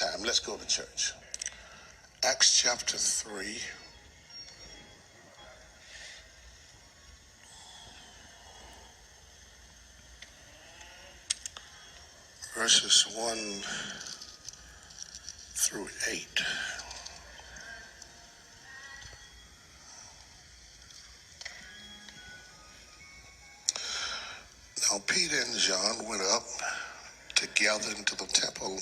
time. Let's go to church. Acts chapter 3. Verses 1 through 8. Now Peter and John went up together into the temple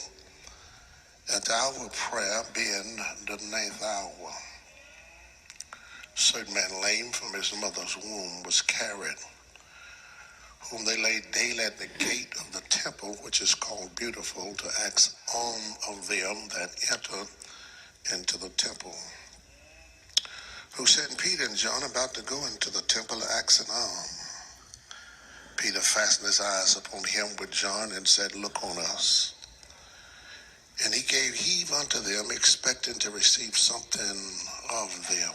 at the hour of prayer, being the 9th hour. A certain man lame from his mother's womb was carried, whom they laid daily at the gate of the temple, which is called Beautiful, to ask alms of them that enter into the temple. Who sent Peter and John about to go into the temple to ask an alms. Peter fastened his eyes upon him with John and said, Look on us. And he gave heed unto them, expecting to receive something of them.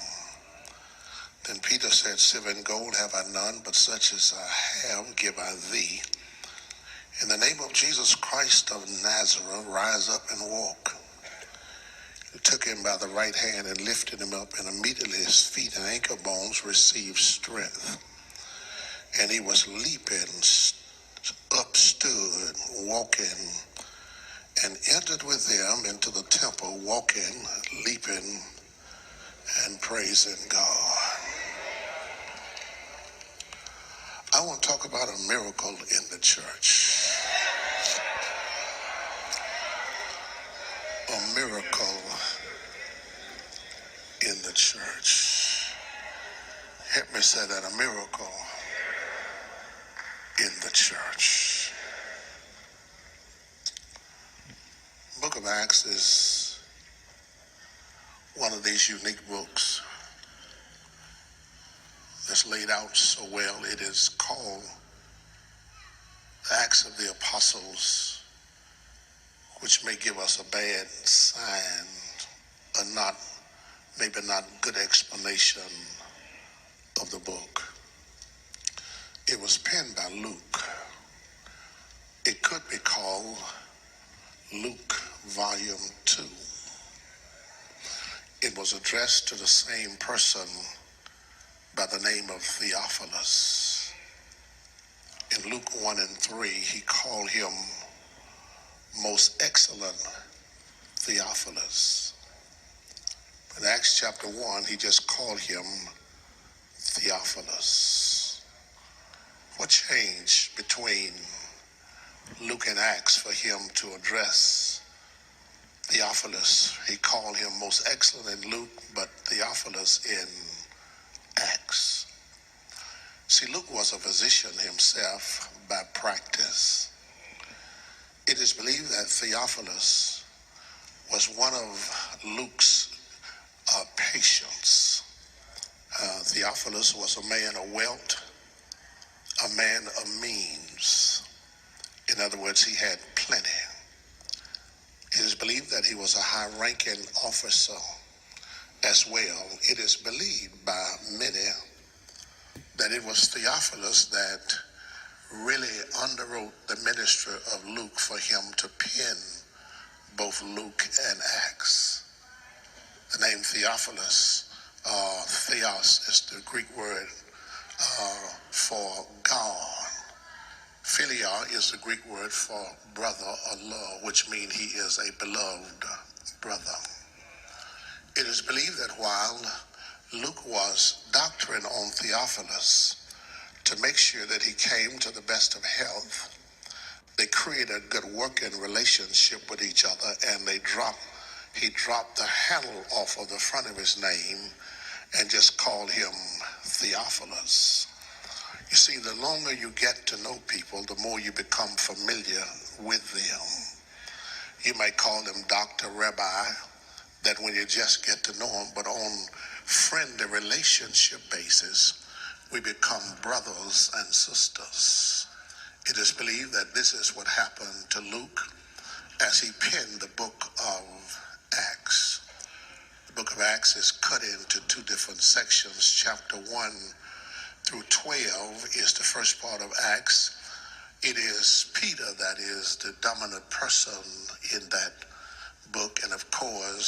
Then Peter said, Silver and gold have I none, but such as I have give I thee. In the name of Jesus Christ of Nazareth, rise up and walk. He took him by the right hand and lifted him up, and immediately his feet and ankle bones received strength. And he was leaping, up stood, walking, and entered with them into the temple, walking, leaping, and praising God. I want to talk about a miracle in the church. A miracle in the church. Help me say that, a miracle in the church. Book of Acts is one of these unique books that's laid out so well. It is called the Acts of the Apostles, which may give us a bad sign, maybe not good explanation of the book. It was penned by Luke. It could be called Luke Volume 2. It was addressed to the same person by the name of Theophilus. In Luke 1 and 3, he called him Most Excellent Theophilus. In Acts chapter 1, he just called him Theophilus. What changed between Luke and Acts for him to address Theophilus? He called him Most Excellent in Luke, but Theophilus in Acts. See, Luke was a physician himself by practice. It is believed that Theophilus was one of Luke's patients. Theophilus was a man of wealth, a man of means. In other words, he had plenty. It is believed that he was a high-ranking officer as well. It is believed by many that it was Theophilus that really underwrote the ministry of Luke for him to pen both Luke and Acts. The name Theophilus, Theos is the Greek word for God. Philia is the Greek word for brother or love, which means he is a beloved brother. It is believed that while Luke was doctoring on Theophilus to make sure that he came to the best of health, they created a good working relationship with each other, and he dropped the handle off of the front of his name and just called him Theophilus. You see, the longer you get to know people, the more you become familiar with them. You might call them Dr. Rabbi, that when you just get to know them, but on friendly relationship basis, we become brothers and sisters. It is believed that this is what happened to Luke as he penned the book of Acts. The book of Acts is cut into two different sections. Chapter 1 through 12 is the first part of Acts. It is Peter that is the dominant person in that book. cause